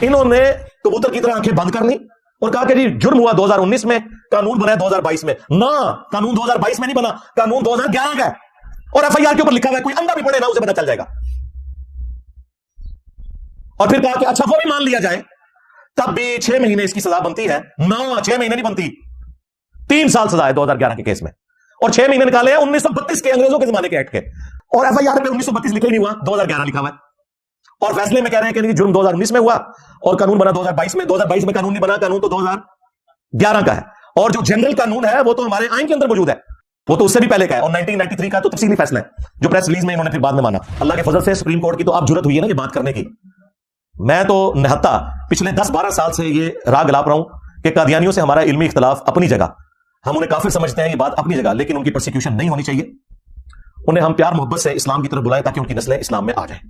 انہوں نے کبوتر کی طرح آنکھیں بند کر لی اور کہا کہ جی جرم ہوا 2019 میں، قانون بنا ہے 2022 میں. نہ، قانون 2022 میں نہیں بنا، قانون 2011 کا ہے، اور ایف آئی آر کے اوپر لکھا ہوا ہے، کوئی اندھا بھی پڑھے نا اسے پتا چل جائے گا. اور پھر کہا کہ اچھا وہ بھی مان لیا جائے، تب بھی 6 مہینے اس کی سزا بنتی ہے. نہ، 6 مہینے نہیں بنتی، 3 سال سزا ہے 2011 کے کیس میں، اور 6 مہینے نکالے ہیں 1932 کے انگریزوں کے زمانے کے ایکٹ کے، اور ایف آئی آر میں 1932 لکھا ہی نہیں ہوا، 2011 لکھا ہوا ہے. اور فیصلے میں کہہ رہے ہیں کہ جرم 2019 میں ہوا اور قانون بنا 2022 میں. 2022 میں قانون نہیں بنا، قانون تو 2011 کا ہے. اور جو جنرل قانون ہے وہ تو ہمارے آئین کے اندر موجود ہے، وہ تو اس سے بھی پہلے کا ہے، اور 1993 کا تو تفصیلی فیصلہ ہے جو پریس ریلیز میں انہوں نے پھر بعد میں مانا. اللہ کے فضل سے سپریم کورٹ کی تو اب جرت ہوئی ہے نا یہ بات کرنے کی. میں تو نہتا پچھلے 10-12 سال سے یہ راہ گلاپ رہا ہوں کہ قادیانیوں سے ہمارا علمی اختلاف اپنی جگہ، ہم انہیں کافر سمجھتے ہیں، یہ بات اپنی جگہ، لیکن ان کی پرسیکیوشن نہیں ہونی چاہیے. انہیں ہم پیار محبت سے اسلام کی طرف بلائیں تاکہ ان کی نسلیں اسلام میں آ جائیں.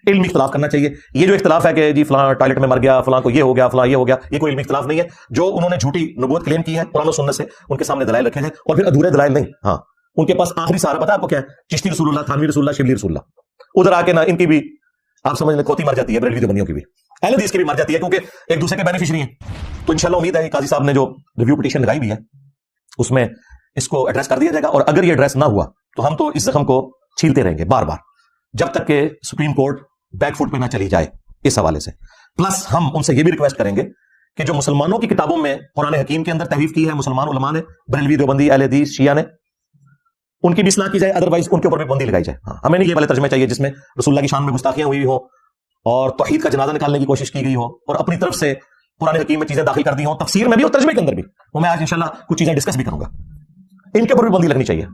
علمی اختلاف کرنا چاہیے. یہ جو اختلاف ہے کہ جی فلاں ٹوائلٹ میں مر گیا، فلاں کو یہ ہو گیا، فلاں یہ ہو گیا، یہ کوئی علمی اختلاف نہیں ہے. جو انہوں نے جھوٹی نبوت کلیم کی ہے قرآن و سنت سے، ان کے سامنے دلائل رکھے ہیں، اور پھر ادھورے دلائل نہیں. ہاں، ان کے پاس آخری سہارا پتا آپ کو کیا ہے؟ چشتی رسول اللہ، تھانوی رسول اللہ، شبلی رسول اللہ. ادھر آ کے نا ان کی بھی آپ سمجھ لیں کھوتی مر جاتی ہے، بریلوی دیوبندیوں کی بھی، اہل حدیث کی بھی مر جاتی ہے، کیونکہ ایک دوسرے کے بینیفیشری ہیں. تو انشاءاللہ امید ہے کہ قاضی صاحب نے جو ریویو پٹیشن لگائی بھی ہے اس میں اس کو ایڈریس کر دیا جائے گا. اور اگر یہ ایڈریس نہ ہوا تو ہم تو اس زخم کو چھیلتے رہیں گے بار بار جب تک کہ سپریم کورٹ بیک فٹ پہ نہ چلی جائے اس حوالے سے. پلس ہم ان سے یہ بھی ریکویسٹ کریں گے کہ جو مسلمانوں کی کتابوں میں قرآن حکیم کے اندر تحریف کی ہے مسلمان علماء نے، بریلوی دیوبندی، اہل حدیث، شیعہ نے، ان کی بھی اصلاح کی جائے، ادروائز ان کے اوپر بھی پابندی لگائی جائے. ہاں، ہمیں نہیں یہ والے ترجمے چاہیے جس میں رسول اللہ کی شان میں گستاخیاں ہوئی ہو اور توحید کا جنازہ نکالنے کی کوشش کی گئی ہو اور اپنی طرف سے قرآن حکیم میں چیزیں داخل کر دی ہوں، تفسیر میں بھی اور ترجمے کے اندر بھی. وہ میں آج انشاءاللہ کچھ چیزیں ڈسکس بھی کروں گا، ان کے اوپر بھی پابندی لگنی چاہیے.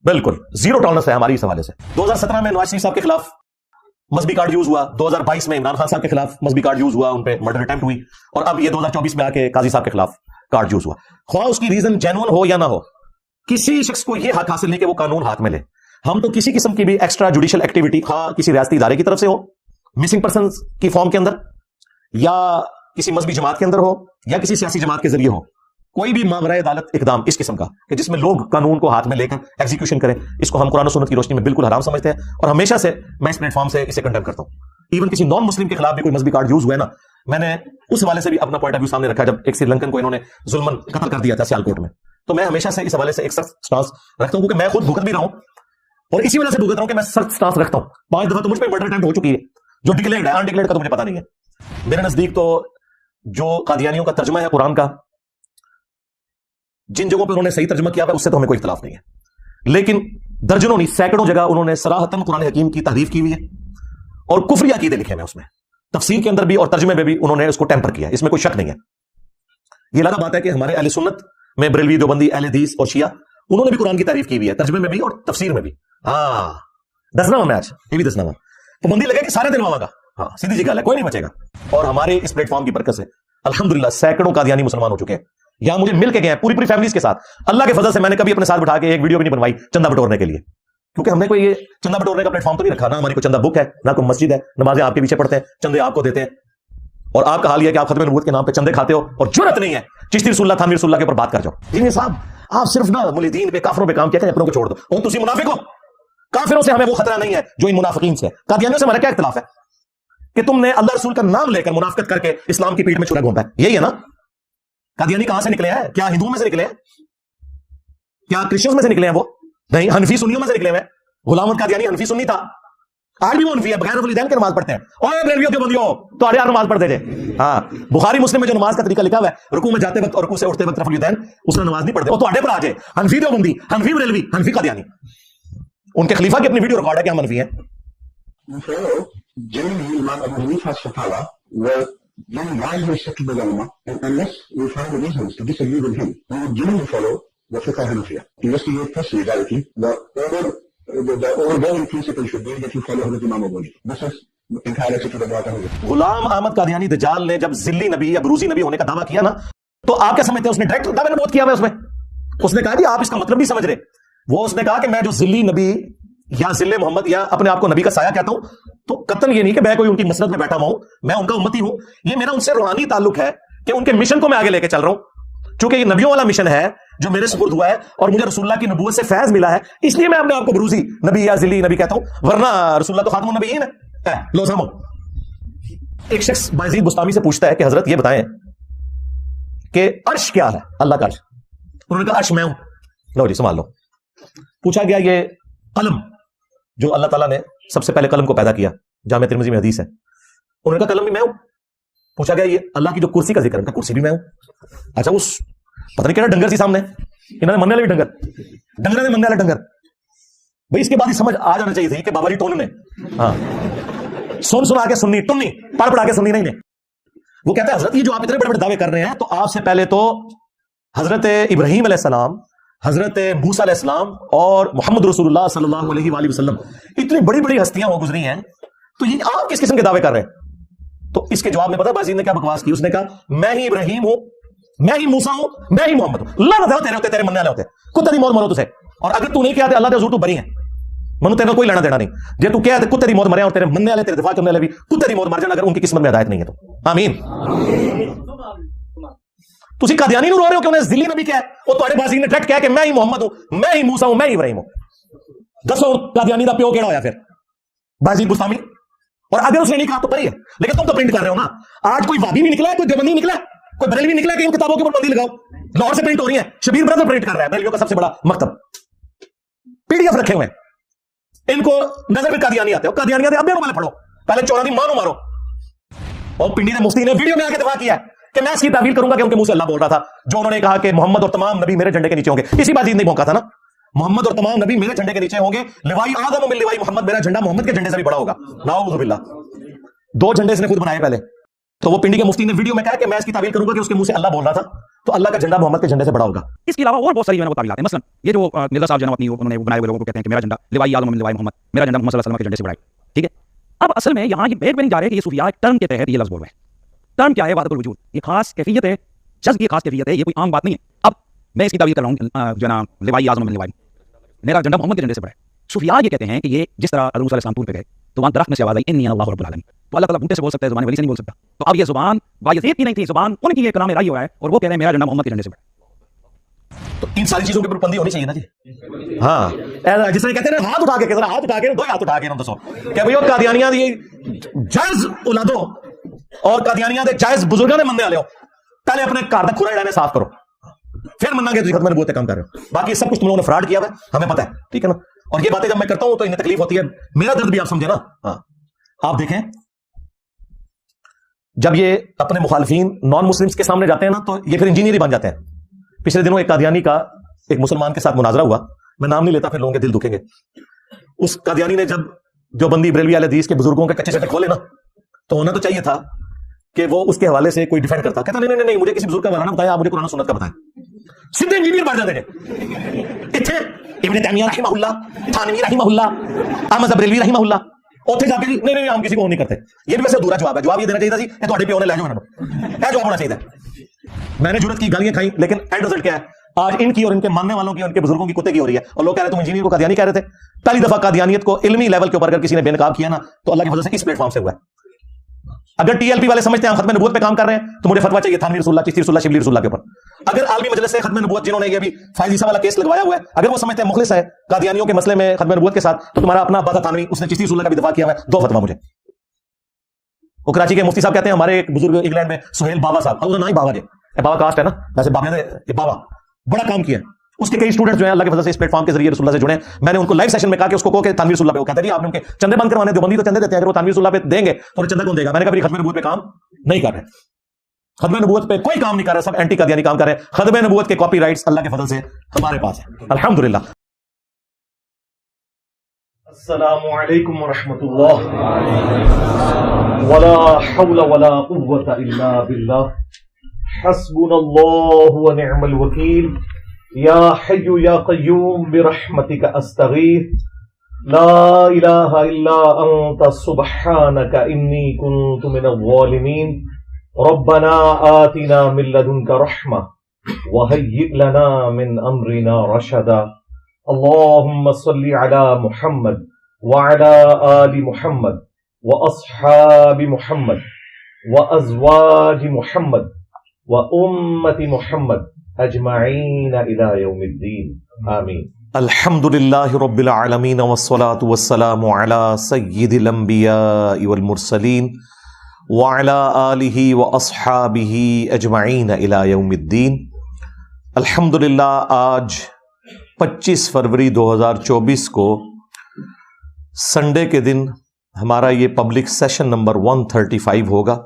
بالکل زیرو ٹالرنس ہے ہماری اس حوالے سے. 2017 میں نواز شریف صاحب کے خلاف مذہبی کارڈ یوز ہوا، 2022 میں عمران خان صاحب کے خلاف مذہبی کارڈ یوز ہوا، ان پہ مرڈر اٹیمپٹ ہوئی، اور اب یہ 2024 میں آ کے قاضی صاحب کے خلاف کارڈ یوز ہوا. خواہ اس کی ریزن جینوئن ہو یا نہ ہو، کسی شخص کو یہ حق حاصل نہیں کہ وہ قانون ہاتھ میں لے. ہم تو کسی قسم کی بھی ایکسٹرا جوڈیشل ایکٹیویٹی، خواہ کسی ریاستی ادارے کی طرف سے ہو، مسنگ پرسنز کی فارم کے اندر، یا کسی مذہبی جماعت کے اندر ہو، یا کسی سیاسی جماعت کے ذریعے ہو، کوئی بھی ماورائے عدالت اقدام اس قسم کا کہ جس میں لوگ قانون کو ہاتھ میں لے کر ایگزیکیوشن کریں، اس کو ہم قرآن و سنت کی روشنی میں بالکل حرام سمجھتے ہیں. اور ہمیشہ سے میں اس پلیٹ فارم سے اسے کنڈیم کرتا ہوں. ایون کسی نان مسلم کے خلاف بھی کوئی مذہبی کارڈ یوز ہوا ہے نا، میں نے اس حوالے سے بھی اپنا پوائنٹ آف ویو سامنے رکھا جب ایک سری لنکن کو انہوں نے ظلمن قتل کر دیا تھا سیالکوٹ میں. تو میں ہمیشہ سے اس حوالے سے ایک سخت سٹانس رکھتا ہوں، کیونکہ میں خود بھگت بھی رہا ہوں اور اسی وجہ سے بھگت رہا ہوں کہ میں سخت سٹانس رکھتا ہوں. 5 دفعہ تو مجھ پہ مرڈر اٹیمپٹ ہو چکی ہے، جو ڈکلیئرڈ ہے، انڈکلیئرڈ کا تو مجھے پتا نہیں ہے. میرے نزدیک تو جو قادیانیوں کا ترجمہ ہے قرآن کا، جن جگہوں پہ انہوں نے صحیح ترجمہ کیا ہے اس سے تو ہمیں کوئی اختلاف نہیں ہے، لیکن درجنوں نہیں سینکڑوں جگہ انہوں نے صراحتاً قرآن حکیم کی تحریف کی ہوئی ہے اور کفری عقیدے لکھے ہیں اس میں، تفسیر کے اندر بھی اور ترجمے میں بھی انہوں نے اس کو ٹیمپر کیا، اس میں کوئی شک نہیں ہے. یہ الگ بات ہے کہ ہمارے اہل سنت میں بریلوی دیوبندی، اہل حدیث اور شیعہ، انہوں نے بھی قرآن کی تعریف کی ہوئی ہے، ترجمے میں بھی اور تفسیر میں بھی. ہاں، دسنا ہوا میں آج یہ بھی دسنا ہوا، پابندی لگے کہ سارے دلواؤں گا. ہاں، سیدھی سی گل ہے، کوئی نہیں بچے گا. اور ہمارے اس پلیٹ فارم کی برکت سے الحمدللہ سینکڑوں قادیانی مسلمان ہو چکے ہیں، یہاں مجھے مل کے گئے ہیں پوری فیملیز کے ساتھ. اللہ کے فضل سے میں نے کبھی اپنے ساتھ بٹھا کے ایک ویڈیو بھی نہیں بنوائی چندہ بٹورنے کے لیے، کیونکہ ہم نے کوئی یہ چندہ بٹورنے کا پلیٹ فارم تو نہیں رکھا، نہ ہماری کوئی چندہ بک ہے، نہ کوئی مسجد ہے. نمازیں آپ کے پیچھے پڑھتے ہیں، چندے آپ کو دیتے ہیں، اور آپ کا حال یہ ہے کہ آپ ختم نبوت کے نام پہ چندے کھاتے ہو، اور جرأت نہیں ہے چشتی رسول اللہ، تھانوی رسول اللہ کے اوپر بات کر جاؤ. جی صاحب، آپ صرف نہ ملحدین پہ، کافروں پہ کام کیا کریں، اپنوں کو چھوڑ دو. اور تسی منافق ہو، کافروں سے ہمیں وہ خطرہ نہیں ہے جو ان منافقین سے. قادیانیوں سے ہمارا کیا اختلاف ہے کہ تم نے اللہ رسول کا نام لے کر منافقت کر کے اسلام کی پیٹھ میں چھرا گھونپا ہے. یہی ہے نا. قادیانی کہاں سے نکلے ہیں؟ کیا ہندوؤں میں سے نکلے ہیں؟ کیا کرسچنز میں سے نکلے ہیں؟ وہ نہیں، حنفی سنیوں میں سے نکلے ہوئے. غلام احمد قادیانی حنفی سنی تھا، آج بھی وہ حنفی ہے، بغیر ولیدین کے نماز پڑھتے ہیں. اوے بریلویوں کے بندیوں، تو ارے یار نماز پڑھ دے جے. ہاں، بخاری مسلم میں جو نماز کا طریقہ لکھا ہوا ہے، رکوع میں جاتے وقت اور رکوع سے اٹھتے وقت رفع الیدین، اس میں نماز نہیں پڑھتے. وہ تو اڑے پر آ جائے، حنفی دیوبندی، حنفی بریلوی، حنفی قادیانی. ان کے خلیفہ کی اپنی ویڈیو ریکارڈ ہے کہ ہم حنفی ہیں. Generally, Imam Abu Hanifa's fatwa were very widely accepted by the ulama, and unless we find the reasons to disagree with him, we would generally follow the fiqh al-Hanafiya. Investigate personally directly. The overwhelming principle should be that you follow Hazrat Imam Abu Hanifa. This is entirely accepted by the ulama. Ghulam Ahmad Qadiani دجال نے جب ذلی نبی یا بروزی نبی ہونے کا دعویٰ کیا نا، تو آپ کیا سمجھتے ہیں؟ اس نے ڈائریکٹ دعوے نبوت کیا ہوا ہے. اس نے کہا جی آپ اس کا مطلب نہیں سمجھ رہے. وہ اس نے کہا کہ میں جو ذلی نبی یا ذل محمد یا اپنے آپ کو نبی کا سایہ کہتا ہوں، تو قطعاً یہ نہیں کہ میں کوئی ان کی مسند میں بیٹھا ہوا ہوں، میں ان کا امتی ہوں. یہ میرا ان سے روحانی تعلق ہے کہ ان کے مشن کو میں آگے لے کے چل رہا ہوں، چونکہ یہ نبیوں والا مشن ہے جو میرے سپرد ہوا ہے اور مجھے رسول اللہ کی نبوت سے فیض ملا ہے، اس لیے میں اپنے آپ کو بروزی نبی یا ذلی نبی کہتا ہوں، ورنہ رسول اللہ تو خاتم النبیین ہے. لو سامو ایک شخص بایزید بستامی سے پوچھتا ہے کہ حضرت یہ بتائیں کہ عرش کیا ہے، اللہ کا عرش؟ انہوں نے کہا عرش میں ہوں. لو جی سنبھال لو. پوچھا گیا یہ قلم جو اللہ تعالیٰ نے سب سے پہلے قلم کو پیدا کیا، جامع ترمذی میں حدیث ہے، انہوں نے کہا قلم بھی میں ہوں. پوچھا گیا یہ اللہ کی جو کرسی کا ذکر ہے، کرسی بھی میں ہوں. اچھا اس پتہ نہیں کہنا ڈنگر سی سامنے، انہوں نے مننے والے بھی ڈنگر نے مننے والے ڈنگر. بھائی اس کے بعد ہی سمجھ آ جانا چاہیے تھی کہ بابا جی ٹون نے ہاں سنا کے سننی، ٹنی پڑھ پڑھا کے سننی نہیں نے. وہ کہتا ہے حضرت یہ جو آپ اتنے بڑے بڑے دعوے کر رہے ہیں، تو آپ سے پہلے تو حضرت ابراہیم علیہ السلام، حضرت موسیٰ علیہ السلام اور محمد رسول اللہ صلی اللہ علیہ وآلہ وسلم اتنی بڑی بڑی ہستیاں وہ گزری ہیں، تو یہ آپ کس قسم کے دعوے کر رہے ہیں؟ تو اس کے جواب میں پتہ بازید نے کیا بکواس کی؟ اس نے کہا میں ہی ابراہیم ہوں، میں ہی موسیٰ ہوں، میں ہی محمد ہوں. اللہ نہ تیرے ہوتے، تیرے مننے والے ہوتے، کتے دی موت مرو تسے. اور اگر تو نہیں کہا اللہ دے حضور تو بری ہے، منو تیرے کوئی لینا دینا نہیں. جے تو کہہ کتے دی موت مرے اور تیرے مننے والے، تیرے دفاع کرنے والے بھی کتے دی موت مر جان اگر ان کی قسمت میں ہدایت نہیں ہے تو. آمین. تسی قادیانی نو رو رہے ہو کہ انہیں ذلی نبی کیا ہے، وہ تہاڈے بازی نے ڈائریکٹ کہا کہ میں ہی محمد ہوں، میں ہی موسیٰ ہوں، میں ہی ابراہیم ہوں. دسو قادیانی دا پیو کیڑا ہویا پھر؟ بازید بستامی. اور اگر اس نے نہیں کہا تو بری ہے، لیکن تم تو پرنٹ کر رہے ہو نا. آج کوئی وابی نہیں نکلا ہے، کوئی دیوبندی نکلا ہے، کوئی بریلوی نکلا ہے کہ ان کتابوں کے اوپر بندی لگاؤ. لاہور سے پرنٹ ہو رہی ہے، شبیر برادر پرنٹ کر رہا ہے، بریلویوں کا سب سے بڑا مکتب. پی ڈی ایف رکھے ہوئے ہیں. ان کو نظر میں قادیانی آتے ہو، قادیانی آتے اب پہلے پڑھو، پہلے 14 ماں مارو. اور پنڈی نے مفتی نے ویڈیو میں آ کے دفاع کیا ہے کہ میں اس کی تعویل کروں گا کہ ان کے منہ سے اللہ بول رہا تھا، جو انہوں نے کہا کہ محمد اور تمام نبی میرے جھنڈے کے نیچے ہوں گے. اسی بات نہیں بھونکا تھا نا، محمد اور تمام نبی میرے جھنڈے کے نیچے ہوں گے، لوائی آدم من لوائی محمد، میرا جھنڈا محمد کے جھنڈے سے بھی بڑا ہوگا. نعوذ باللہ. 2 جھنڈے اس نے خود بنائے پہلے. تو وہ پنڈی کے مفتی نے ویڈیو میں کہا کہ میں اس کی تعویل کروں گا کہ اس کے منہ سے اللہ بول رہا تھا، تو اللہ کا جھنڈا محمد کے جھنڈے سے بڑا ہوگا. اس کے علاوہ اور بہت ساری جو ہے وہ تعویلات ہیں. مثلا یہ جو مرزا صاحب جناب اپنی انہوں نے بنائے ہوئے لوگوں کو کہتے ہیں کہ میرا جھنڈا لوائی اعظم من لوائی محمد، میرا جھنڈا محمد صلی اللہ علیہ وسلم کے جھنڈے سے بڑا ہے. ٹھیک ہے. اب اصل میں یہاں یہ بیٹ میں نہیں جا رہے کہ یہ صوفیاء ایک ٹرم کے تحت یہ لفظ بول رہے ہیں. ٹرم کیا ہے؟ وحدت الوجود. یہ خاص کیفیت ہے، جذب کی خاص کیفیت ہے، یہ کوئی عام بات نہیں ہے. اب میں اس کی تعویل کر رہا ہوں جو نا لوائی اعظم من لوائی، میرا جھنڈا محمد کے جھنڈے سے بڑا ہے. صوفیاء یہ کہتے ہیں کہ یہ جس طرح حضور صلی اللہ علیہ وسلم طور پہ گئے تو وہاں درخت میں سے آواز آئی انی انا اللہ رب العالمین، تو اللہ تعالیٰ بوٹے سے بول سکتا ہے، زبان ولی سے نہیں بول سکتا. تو اب یہ زبان بایزید کی نہیں تھی، زبان ان کی یہ کلام رائی ہوا ہے، اور وہ کہہ رہے ہیں میرا جھنڈا محمد کے جھنڈے سے بڑا ہے. تو ان ساری چیزوں کے اوپر پابندی ہونی چاہیے نا جی. ہاں جس طرح کہتے ہیں ہاتھ اٹھا کے، ہاتھ اٹھا کے، 2 ہاتھ اٹھا کے دسو کہ بھئی قادیانیاں دی جائز اولادوں اور قادیانیاں دے جائز بزرگاں نے مننے والے ہو، پہلے اپنے گھر دا کھولا جڑا صاف کرو، پھر مننا گے ختم نبوت کام کر رہے ہو. باقی سب کچھ تم لوگوں نے فراڈ کیا ہوا ہے، ہمیں پتہ ہے، ٹھیک ہے نا. اور یہ باتیں جب میں کرتا ہوں تو انہیں تکلیف ہوتی ہے، میرا درد بھی آپ سمجھے نا. ہاں آپ دیکھیں جب یہ اپنے مخالفین نان مسلمز کے سامنے جاتے ہیں نا تو یہ پھر انجینئر ہی بن جاتے ہیں. پچھلے دنوں ایک قادیانی کا ایک مسلمان کے ساتھ مناظرہ ہوا، میں نام نہیں لیتا پھر لوگوں کے دل دکھیں گے. اس قادیانی نے جب جو بندی بریلوی اہل حدیث کے بزرگوں کے کچے چٹے کھولے نا تو ہونا تو چاہیے تھا کہ وہ اس کے حوالے سے کوئی ڈیفینڈ کرتا. کہتا نہیں مجھے کسی بزرگ کا حوالہ نہ بتایا، آپ مجھے قرآن و سنت کا بتائیں. سیدھے انجینئر بن جاتے ہیں. اتنے ابن تیمیہ رحمہ اللہ، تھانوی رحمہ اللہ، احمد بریلوی رحمہ اللہ، اوتھے جا کے نہیں ہم کسی کو نہیں کرتے. یہ بھی ویسے ادھورا جواب ہے. جواب یہ دینا چاہیے تھا جی یہ تہاڈے پیو نے لے جاؤ نا، جواب ہونا چاہیے. میں نے جرت کی گالیاں کھائیں، لیکن اینڈ رزلٹ کیا ہے؟ آج ان کی اور ان کے ماننے والوں کی اور ان کے بزرگوں کی کتے کی ہو رہی ہے. اور لوگ کہہ رہے تم انجینئر کو قادیانی کہہ رہے تھے. پہلی دفعہ قادیانیت کو علمی لیول کے اوپر اگر کسی نے بے نقاب کیا نا تو اللہ کی وجہ سے اس پلیٹ فارم سے ہوا ہے. اگر ٹی ایل پی والے سمجھتے ہیں ہم ختم نبوت پہ کام کر رہے ہیں تو مجھے فتویٰ چاہیے تھانوی رسول اللہ، چشتی رسول اللہ، شبلی رسول اللہ کے اوپر. اگر عالمی مجلس سے ختم نبوت جنہوں نے یہ بھی فائز عیسیٰ والا کیس لگوایا ہوا ہے، اگر وہ سمجھتے ہیں مخلص ہے قادیانیوں کے مسئلے میں ختم نبوت کے ساتھ، تو تمہارا اپنا ابا تھانوی اس نے چشتی رسول اللہ کا بھی دفاع کیا ہوا ہے. 2 فتویٰ مجھے. وہ کراچی کے مفتی صاحب کہتے ہیں ہمارے ایک بزرگ انگلینڈ میں سہیل بابا صاحب، اور نام ہی بابا جی، بابا کاسٹ ہے نا، ویسے بابا نے بابا بڑا کام کیا ہے. اس کے کئی اسٹوڈنٹس جو ہیں اللہ کی فضل سے اس پلیٹ فارم کے ذریعے رسول اللہ سے جڑے ہیں. میں نے ان کو لائیو سیشن میں کہا کہ اس کو کہو کہ تھانوی رسول اللہ پہ، وہ کہتے ہیں جی آپ نے ان کے چندے بند کروانے، جو بندی تو چندے دیتے ہیں، اگر وہ تھانوی رسول اللہ پہ دیں گے تو چندہ کون دے گا؟ میں نے کہا ختم نبوت پہ کام نہیں کر رہے، ختم نبوت پہ کوئی کام نہیں کر رہے، سب اینٹی قادیانی کام کر رہے ہیں. ختم نبوت کے کاپی رائٹس اللہ کے فضل سے ہمارے پاس ہیں الحمدللہ. السلام علیکم ورحمۃ اللہ ولا حول ولا قوة الا باللہ حسبنا اللہ ونعم الوکیل یا حی یا قیوم برحمتک استغیث لا الہ الا انت سبحانک انی کنت من الظالمین ربنا آتنا من لدنک رحمہ وہیئ لنا من امرنا رشدا اللهم صل على محمد وعلى آل محمد وأصحاب محمد وأزواج محمد وأمة محمد أجمعين إلى يوم الدين آمين. الحمد لله رب العالمين والصلاة والسلام على سيد الأنبياء والمرسلين وعلى آلہ واصحابہ اجمعین الی یوم الدین۔ الحمدللہ آج 25 فروری 2024 کو سنڈے کے دن ہمارا یہ پبلک سیشن نمبر 135 ہوگا۔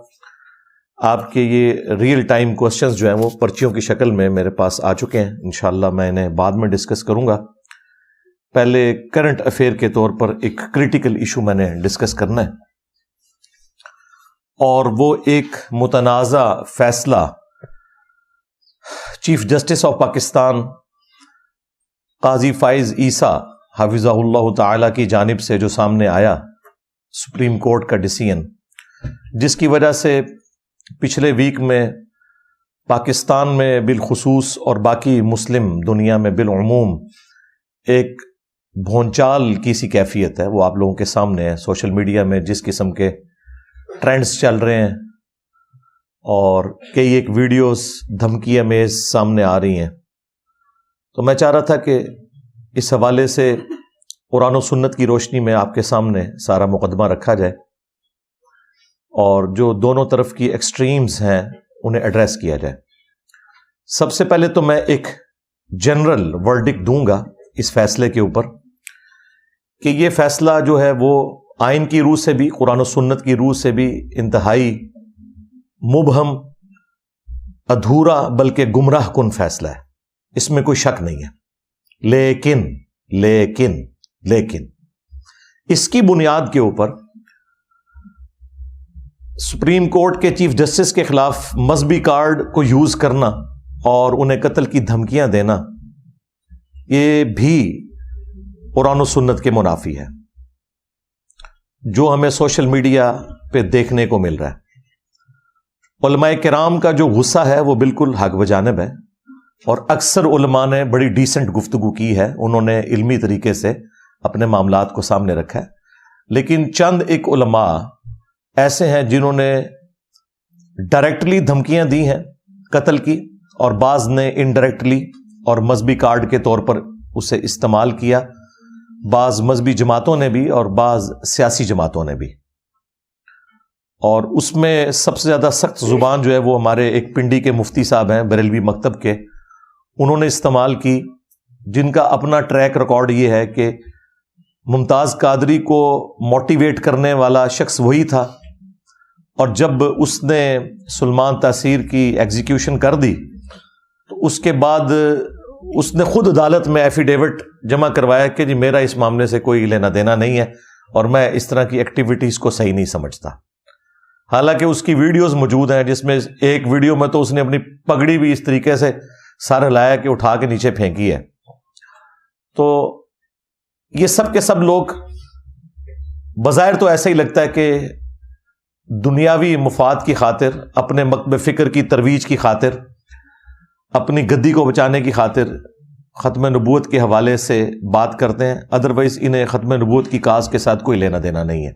آپ کے یہ ریئل ٹائم کوسچنز جو ہیں وہ پرچیوں کی شکل میں میرے پاس آ چکے ہیں، انشاءاللہ میں انہیں بعد میں ڈسکس کروں گا۔ پہلے کرنٹ افیئر کے طور پر ایک کریٹیکل ایشو میں نے ڈسکس کرنا ہے، اور وہ ایک متنازع فیصلہ چیف جسٹس آف پاکستان قاضی فائز عیسیٰ حفظہ اللہ تعالی کی جانب سے جو سامنے آیا، سپریم کورٹ کا ڈیسیژن، جس کی وجہ سے پچھلے ویک میں پاکستان میں بالخصوص اور باقی مسلم دنیا میں بالعموم ایک بھونچال کی سی کیفیت ہے، وہ آپ لوگوں کے سامنے ہے۔ سوشل میڈیا میں جس قسم کے ٹرینڈز چل رہے ہیں اور کئی ایک ویڈیوز دھمکی امیز سامنے آ رہی ہیں، تو میں چاہ رہا تھا کہ اس حوالے سے قرآن و سنت کی روشنی میں آپ کے سامنے سارا مقدمہ رکھا جائے، اور جو دونوں طرف کی ایکسٹریمز ہیں انہیں ایڈریس کیا جائے۔ سب سے پہلے تو میں ایک جنرل ورڈکٹ دوں گا اس فیصلے کے اوپر کہ یہ فیصلہ جو ہے وہ آئین کی روح سے بھی، قرآن و سنت کی روح سے بھی انتہائی مبہم، ادھورا بلکہ گمراہ کن فیصلہ ہے، اس میں کوئی شک نہیں ہے۔ لیکن لیکن لیکن اس کی بنیاد کے اوپر سپریم کورٹ کے چیف جسٹس کے خلاف مذہبی کارڈ کو یوز کرنا اور انہیں قتل کی دھمکیاں دینا، یہ بھی قرآن و سنت کے منافی ہے، جو ہمیں سوشل میڈیا پہ دیکھنے کو مل رہا ہے۔ علماء کرام کا جو غصہ ہے وہ بالکل حق بجانب ہے، اور اکثر علماء نے بڑی ڈیسنٹ گفتگو کی ہے، انہوں نے علمی طریقے سے اپنے معاملات کو سامنے رکھا ہے۔ لیکن چند ایک علماء ایسے ہیں جنہوں نے ڈائریکٹلی دھمکیاں دی ہیں قتل کی، اور بعض نے انڈائریکٹلی اور مذہبی کارڈ کے طور پر اسے استعمال کیا، بعض مذہبی جماعتوں نے بھی اور بعض سیاسی جماعتوں نے بھی۔ اور اس میں سب سے زیادہ سخت زبان جو ہے وہ ہمارے ایک پنڈی کے مفتی صاحب ہیں بریلوی مکتب کے، انہوں نے استعمال کی، جن کا اپنا ٹریک ریکارڈ یہ ہے کہ ممتاز قادری کو موٹیویٹ کرنے والا شخص وہی تھا، اور جب اس نے سلمان تاثیر کی ایگزیکیوشن کر دی تو اس کے بعد اس نے خود عدالت میں ایفیڈیوٹ جمع کروایا کہ جی میرا اس معاملے سے کوئی لینا دینا نہیں ہے، اور میں اس طرح کی ایکٹیویٹیز کو صحیح نہیں سمجھتا۔ حالانکہ اس کی ویڈیوز موجود ہیں، جس میں ایک ویڈیو میں تو اس نے اپنی پگڑی بھی اس طریقے سے سر ہلایا کہ اٹھا کے نیچے پھینکی ہے۔ تو یہ سب کے سب لوگ بظاہر تو ایسا ہی لگتا ہے کہ دنیاوی مفاد کی خاطر، اپنے مکتب فکر کی ترویج کی خاطر، اپنی گدی کو بچانے کی خاطر ختم نبوت کے حوالے سے بات کرتے ہیں، ادروائز انہیں ختم نبوت کی کاز کے ساتھ کوئی لینا دینا نہیں ہے۔